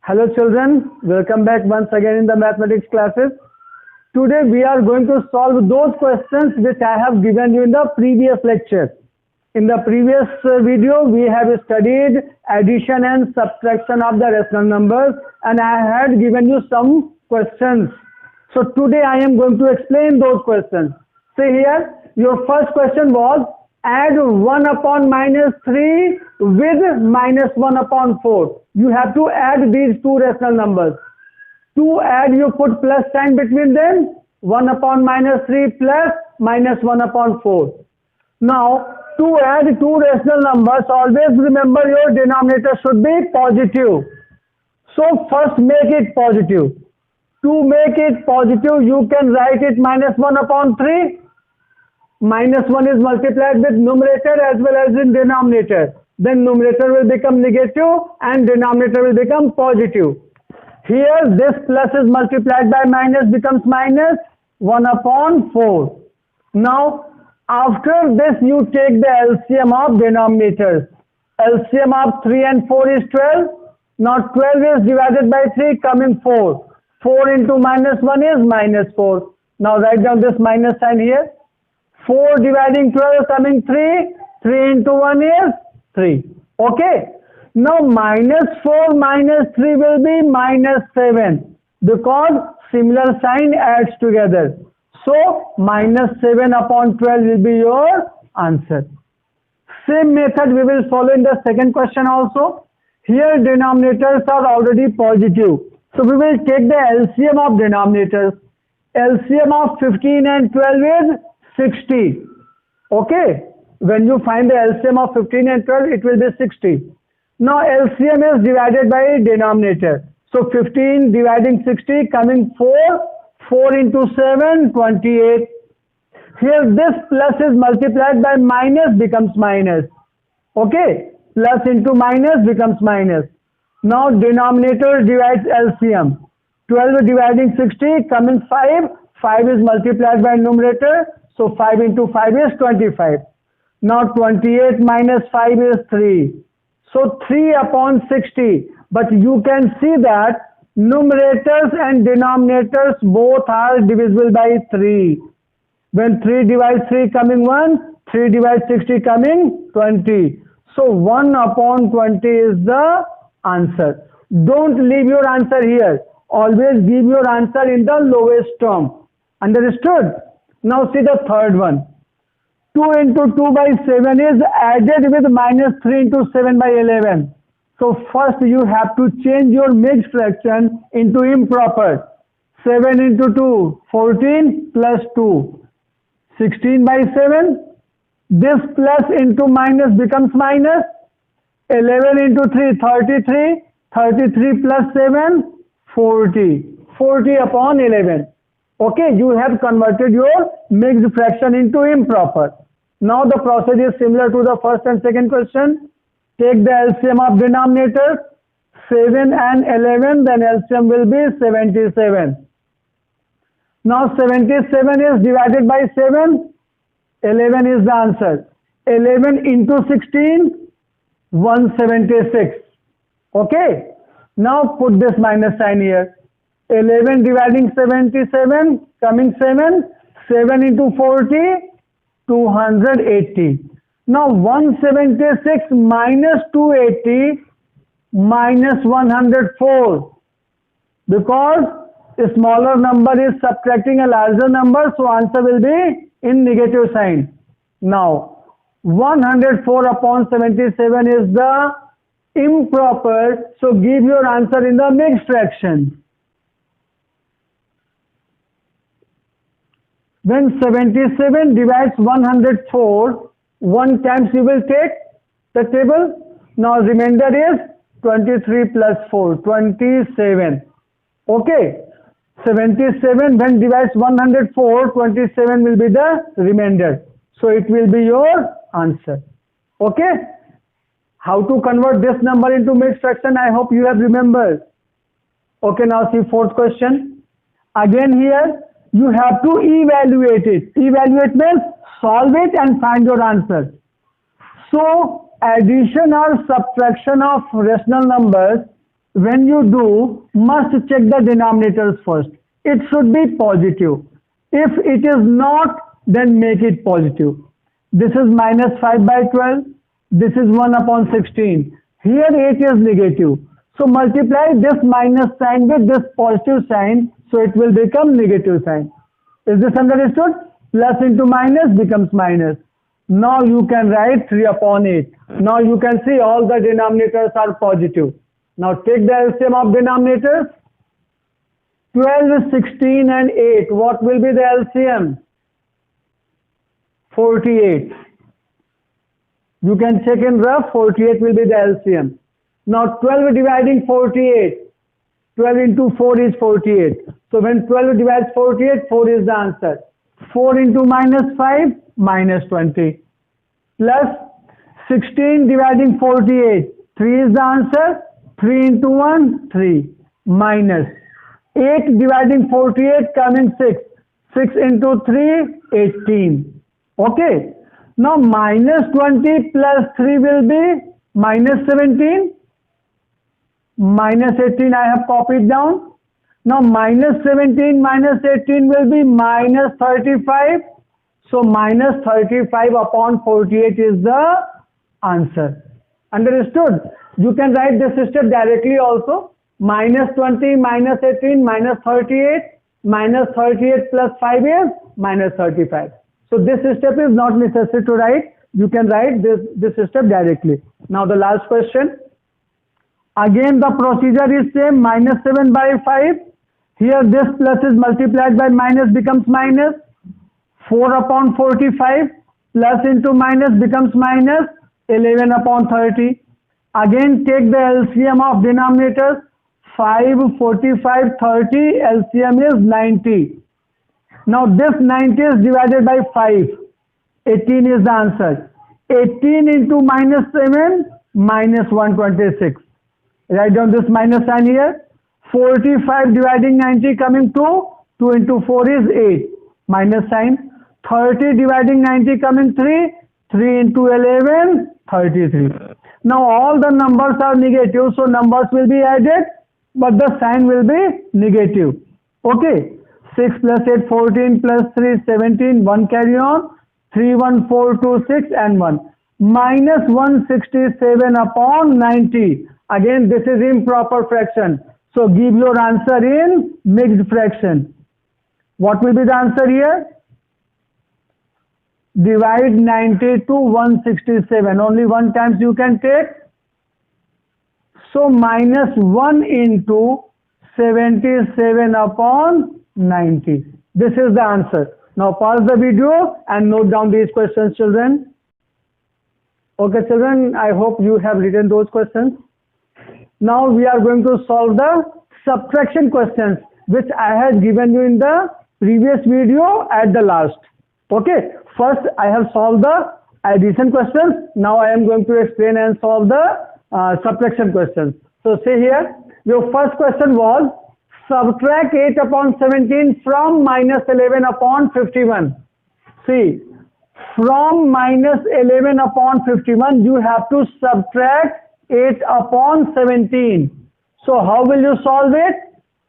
Hello children, welcome back once again in the mathematics classes. Today we are going to solve those questions which I have given you in the previous lecture. In the previous video we have studied addition and subtraction of the rational numbers and I had given you some questions. So today I am going to explain those questions. See here, your first question was add 1 upon minus 3 with minus 1 upon 4. You have to add these two rational numbers. To add, you put plus sign between them. 1 upon minus 3 plus minus 1 upon 4. Now, to add two rational numbers, always remember your denominator should be positive. So, first make it positive. To make it positive, you can write it minus 1 upon 3. Minus 1 is multiplied with numerator as well as in denominator. Then numerator will become negative and denominator will become positive. Here this plus is multiplied by minus becomes minus 1 upon 4. Now after this you take the LCM of denominators. LCM of 3 and 4 is 12. Now 12 is divided by 3 coming 4. 4 into minus 1 is minus 4. Now write down this minus sign here. 4 dividing 12 coming 3. 3 into 1 is 3. Okay. Now minus 4 minus 3 will be minus 7 because similar sign adds together. So minus 7 upon 12 will be your answer. Same method we will follow in the second question also. Here denominators are already positive. So we will take the LCM of denominators. LCM of 15 and 12 is 60. Okay. When you find the LCM of 15 and 12, it will be 60. Now LCM is divided by denominator. So 15 dividing 60 coming 4. 4 into 7, 28. Here this plus is multiplied by minus becomes minus. Okay. Plus into minus becomes minus. Now denominator divides LCM. 12 dividing 60 coming 5. 5 is multiplied by numerator. So 5 into 5 is 25. Now 28 minus 5 is 3. So 3 upon 60. But you can see that numerators and denominators both are divisible by 3. When 3 divides 3 coming 1, 3 divides 60 coming 20. So 1 upon 20 is the answer. Don't leave your answer here. Always give your answer in the lowest term. Understood? Now see the third one. 2 into 2 by 7 is added with minus 3 into 7 by 11. So first you have to change your mixed fraction into improper. 7 into 2, 14 plus 2, 16 by 7. This plus into minus becomes minus. 11 into 3, 33. 33 plus 7, 40. 40 upon 11. Okay, you have converted your mixed fraction into improper. Now the process is similar to the first and second question. Take the LCM of denominators, 7 and 11, then LCM will be 77. Now 77 is divided by 7, 11 is the answer. 11 into 16, 176. Okay, now put this minus sign here. 11 dividing 77, coming 7, 7 into 40, 280. Now 176 minus 280 minus 104. Because a smaller number is subtracting a larger number, so answer will be in negative sign. Now 104 upon 77 is the improper, so give your answer in the mixed fraction. When 77 divides 104, 1 times you will take the table. Now remainder is 23 plus 4, 27. Okay. 77 when divides 104, 27 will be the remainder. So it will be your answer. Okay. How to convert this number into mixed fraction? I hope you have remembered. Okay, now see fourth question. Again here, you have to evaluate it. Evaluate means solve it and find your answer. So addition or subtraction of rational numbers when you do, must check the denominators first. It should be positive. If it is not, then make it positive. This is minus 5 by 12. This is 1 upon 16. Here 8 is negative. So multiply this minus sign with this positive sign. So it will become negative sign. Is this understood? Plus into minus becomes minus. Now you can write 3 upon 8. Now you can see all the denominators are positive. Now take the LCM of denominators. 12, 16 and 8. What will be the LCM? 48. You can check in rough. 48 will be the LCM. Now 12 dividing 48. 12 into 4 is 48. So when 12 divides 48, 4 is the answer. 4 into minus 5, minus 20. Plus 16 dividing 48. 3 is the answer. 3 into 1, 3. Minus 8 dividing 48 coming 6. 6 into 3, 18. Okay. Now minus 20 plus 3 will be minus 17. Minus 18 I have copied down. Now minus 17 minus 18 will be minus 35. So minus 35 upon 48 is the answer. Understood? You can write this step directly also. Minus 20 minus 18 minus 38. Minus 38 plus 5 is minus 35. So this step is not necessary to write. You can write this step directly. Now the last question. Again the procedure is same. Minus 7 by 5. Here this plus is multiplied by minus becomes minus. 4 upon 45 plus into minus becomes minus 11 upon 30. Again take the LCM of denominators. 5, 45, 30. LCM is 90. Now this 90 is divided by 5. 18 is the answer. 18 into minus 7, minus 126. Write down this minus sign here. 45 dividing 90 coming 2. 2 into 4 is 8. Minus sign. 30 dividing 90 coming 3. 3 into 11, 33. Now all the numbers are negative. So numbers will be added. But the sign will be negative. Okay. 6 plus 8, 14 plus 3, 17. 1 carry on. 3, 1, 4, 2, 6 and 1. Minus 167 upon 90. Again, this is improper fraction. So give your answer in mixed fraction. What will be the answer here? Divide 90 to 167. Only one times you can take. So minus 1 into 77 upon 90. This is the answer. Now pause the video and note down these questions, children. Okay, children, I hope you have written those questions. Now we are going to solve the subtraction questions which I had given you in the previous video at the last. Okay, first I have solved the addition questions. Now I am going to explain and solve the subtraction questions. So say here, your first question was subtract 8 upon 17 from minus 11 upon 51. See, from minus 11 upon 51, you have to subtract 8 upon 17. So how will you solve it?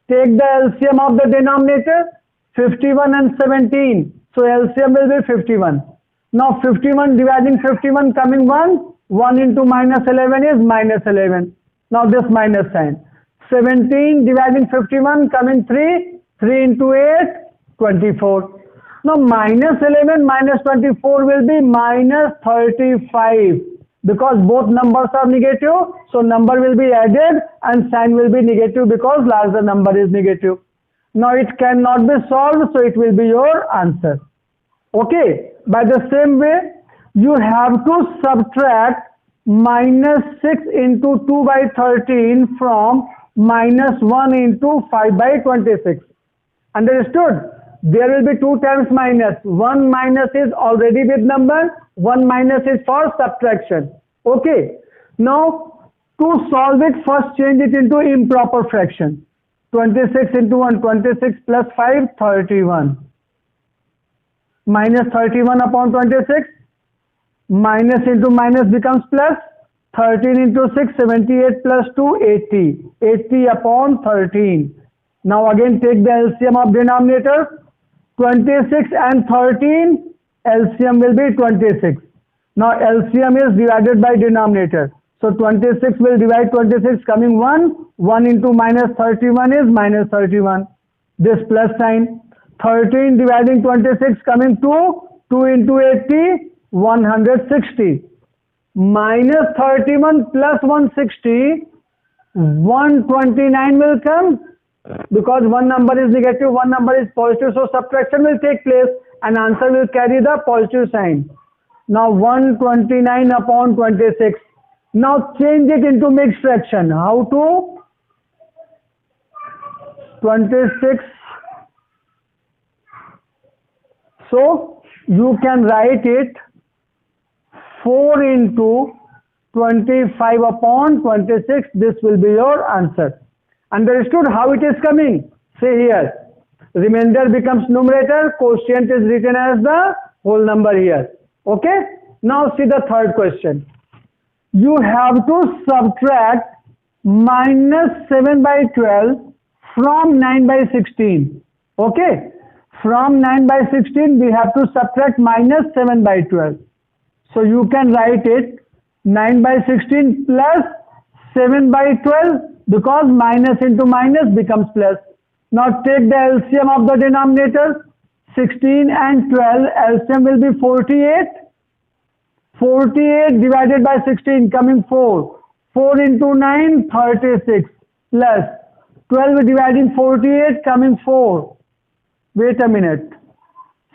Take the LCM of the denominator, 51 and 17. So LCM will be 51. Now 51 dividing 51 coming 1. 1 into minus 11 is minus 11. Now this minus sign. 17 dividing 51 coming 3. 3 into 8, 24. Now minus 11 minus 24 will be minus 35. Because both numbers are negative, so number will be added and sign will be negative because larger number is negative. Now it cannot be solved, so it will be your answer. Okay, by the same way, you have to subtract minus 6 into 2 by 13 from minus 1 into 5 by 26. Understood? There will be 2 times minus. 1 minus is already with number. 1 minus is for subtraction. Okay. Now, to solve it, first change it into improper fraction. 26 into 1, 26 plus 5, 31. Minus 31 upon 26. Minus into minus becomes plus. 13 into 6, 78 plus 2, 80. 80 upon 13. Now again take the LCM of denominators. 26 and 13, LCM will be 26. Now LCM is divided by denominator. So 26 will divide 26 coming 1. 1 into minus 31 is minus 31. This plus sign. 13 dividing 26 coming 2. 2 into 80, 160. Minus 31 plus 160, 129 will come. Because one number is negative, one number is positive, so subtraction will take place and answer will carry the positive sign. Now 129 upon 26. Now change it into mixed fraction. How to? 26. So you can write it 4 into 25 upon 26. This will be your answer. Understood how it is coming? Say here. Remainder becomes numerator. Quotient is written as the whole number here. Okay? Now see the third question. You have to subtract minus 7 by 12 from 9 by 16. Okay? From 9 by 16 we have to subtract minus 7 by 12. So you can write it 9 by 16 plus 7 by 12 because minus into minus becomes plus. Now take the LCM of the denominator. 16 and 12, LCM will be 48. 48 divided by 16 coming 4. 4 into 9, 36 plus 12 dividing 48 coming 4. Wait a minute.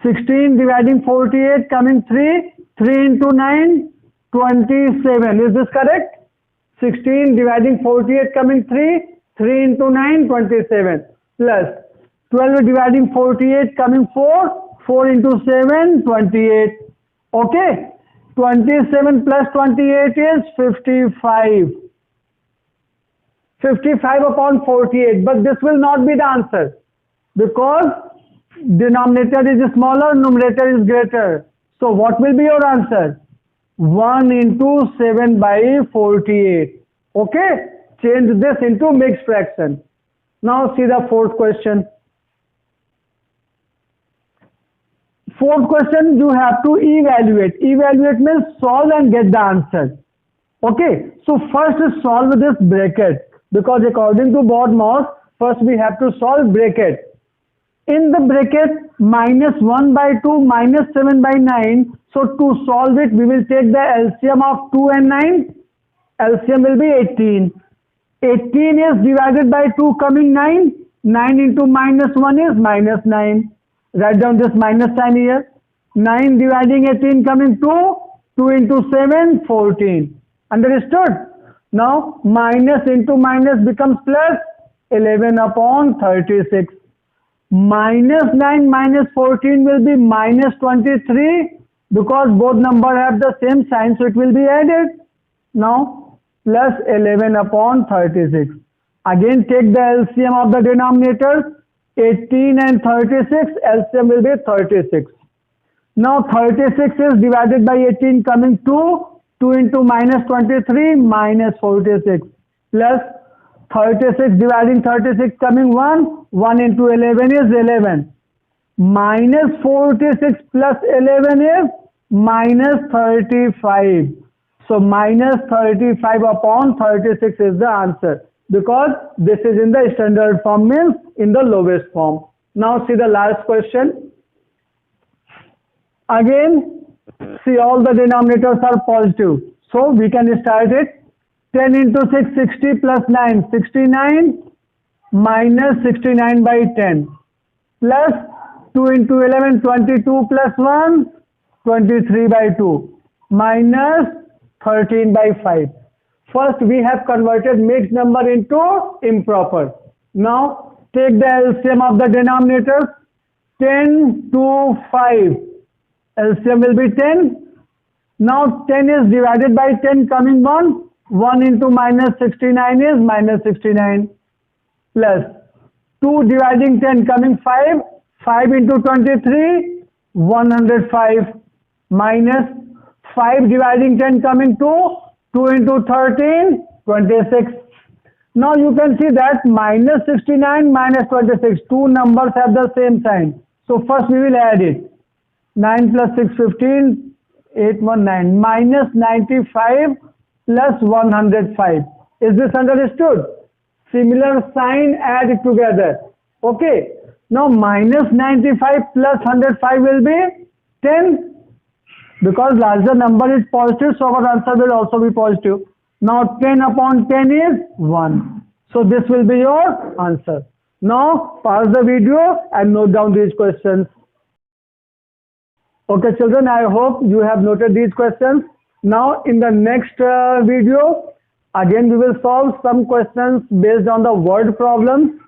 16 dividing 48 coming 3. 3 into 9, 27. Is this correct? 16 dividing 48 coming 3. 3 into 9, 27. Plus 12 dividing 48 coming 4. 4 into 7, 28. Okay. 27 plus 28 is 55. 55 upon 48. But this will not be the answer. Because denominator is smaller, numerator is greater. So what will be your answer? 1 into 7 by 48. Okay? Change this into mixed fraction. Now see the fourth question. Fourth question you have to evaluate. Evaluate means solve and get the answer. Okay? So first solve this bracket. Because according to BODMAS, first we have to solve bracket. In the bracket, minus 1 by 2, minus 7 by 9. So to solve it, we will take the LCM of 2 and 9. LCM will be 18. 18 is divided by 2 coming 9. 9 into minus 1 is minus 9. Write down this minus sign here. 9 dividing 18 coming 2. 2 into 7, 14. Understood? Now, minus into minus becomes plus 11 upon 36. Minus 9 minus 14 will be minus 23 because both numbers have the same sign, so it will be added. Now, plus 11 upon 36. Again, take the LCM of the denominators. 18 and 36, LCM will be 36. Now, 36 is divided by 18 coming 2. 2 into minus 23, minus 46. Plus 36 dividing 36 coming 1. 1 into 11 is 11. Minus 46 plus 11 is minus 35. So minus 35 upon 36 is the answer. Because this is in the standard form, means in the lowest form. Now see the last question. Again, see all the denominators are positive. So we can start it. 10 into 6, 60 plus 9, 69 minus 69 by 10 plus 2 into 11, 22 plus 1, 23 by 2 minus 13 by 5. First we have converted mixed number into improper. Now take the LCM of the denominators. 10 to 5. LCM will be 10. Now 10 is divided by 10 coming 1. 1 into minus 69 is minus 69 plus 2 dividing 10 coming 5. 5 into 23, 105 minus 5 dividing 10 coming 2. 2 into 13, 26. Now you can see that minus 69 minus 26. Two numbers have the same sign. So first we will add it. 9 plus 6, 15, 819. Minus 95 plus 105. Is this understood? Similar sign, add it together. Okay. Now minus 95 plus 105 will be 10. Because larger number is positive, so our answer will also be positive. Now 10 upon 10 is 1. So this will be your answer. Now pause the video and note down these questions. Okay children, I hope you have noted these questions. Now in the next video, again we will solve some questions based on the word problems,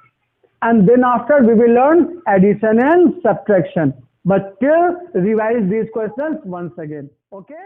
and then after we will learn addition and subtraction. But still revise these questions once again. Okay?